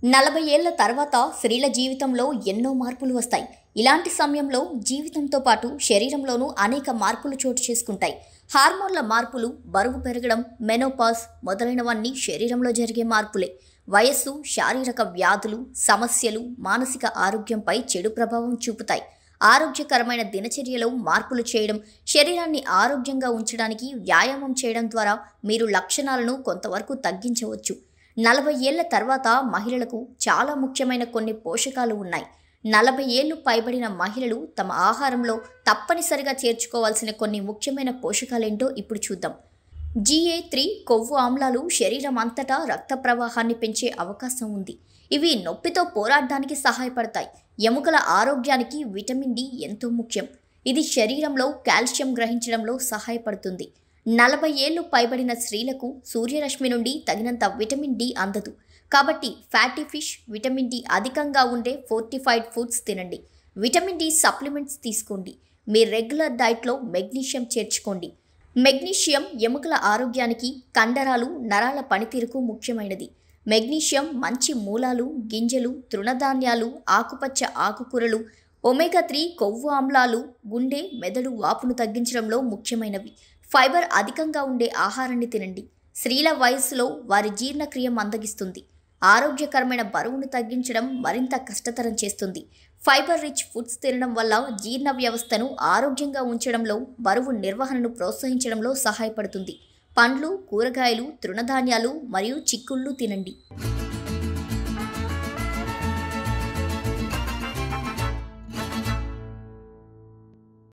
40 ఏళ్ల తర్వాత స్త్రీల జీవితంలో ఎన్నో మార్పులు వస్తాయి. ఇలాంటి సమయంలో జీవితంతో పాటు శరీరంలోనూ అనేక మార్పులు చోటు చేసుకుంటాయి. హార్మోన్ల మార్పులు, బరువు పెరగడం, మెనోపాజ్ మొదలైనవన్నీ శరీరంలో జరిగే మార్పులే. వయస్సు, శారీరక వ్యాధులు, సమస్యలు మానసిక ఆరోగ్యంపై చెడు ప్రభావం చూపుతాయి. ఆరోగ్యకరమైన దినచర్యలో మార్పులు చేయడం, శరీరాన్ని ఆరోగ్యంగా ఉంచడానికి వ్యాయామం చేయడం ద్వారా మీరు లక్షణాలను కొంతవరకు తగ్గించవచ్చు. 40 ఏళ్ల తర్వాత మహిళలకు చాలా ముఖ్యమైన కొన్ని పోషకాలు ఉన్నాయి. 40 ఏళ్లు పైబడిన మహిళలు తమ ఆహారంలో తప్పనిసరిగా చేర్చుకోవాల్సిన కొన్ని ముఖ్యమైన పోషకాలేంటో ఇప్పుడు చూద్దాం. GA3 కొవ్వు ఆమ్లాలు శరీరం అంతటా రక్త ప్రవాహాన్ని పెంచే అవకాశం ఉంది. ఇవి నొప్పితో పోరాడడానికి సహాయపడతాయి. ఎముకల ఆరోగ్యానికి విటమిన్ డి ఎంతో ముఖ్యం. ఇది శరీరంలో కాల్షియం గ్రహించడంలో సహాయపడుతుంది. 40 ఏళ్లు పైబడిన స్త్రీలకు సూర్యరశ్మి నుండి తగినంత విటమిన్ డి అందదు. కాబట్టి ఫ్యాటీ ఫిష్, విటమిన్ డి అధికంగా ఉండే ఫోర్టిఫైడ్ ఫుడ్స్ తినండి. విటమిన్ డి సప్లిమెంట్స్ తీసుకోండి. మీ రెగ్యులర్ డైట్లో మెగ్నీషియం చేర్చుకోండి. మెగ్నీషియం ఎముకల ఆరోగ్యానికి, కండరాలు, నరాల పనితీరుకు ముఖ్యమైనది. మెగ్నీషియం మంచి మూలాలు, గింజలు, తృణధాన్యాలు, ఆకుపచ్చ ఆకుకూరలు, ఒమేగా 3 కొవ్వు ఆమ్లాలు గుండె, మెదడు వాపును తగ్గించడంలో ముఖ్యమైనవి. ఫైబర్ అధికంగా ఉండే ఆహారాన్ని తినండి. స్త్రీల వయస్సులో వారి జీర్ణక్రియ మందగిస్తుంది. ఆరోగ్యకరమైన బరువును తగ్గించడం మరింత కష్టతరం చేస్తుంది. ఫైబర్ రిచ్ ఫుడ్స్ తినడం వల్ల జీర్ణ వ్యవస్థను ఆరోగ్యంగా ఉంచడంలో, బరువు నిర్వహణను ప్రోత్సహించడంలో సహాయపడుతుంది. పండ్లు, కూరగాయలు, తృణధాన్యాలు మరియు చిక్కుళ్ళు తినండి.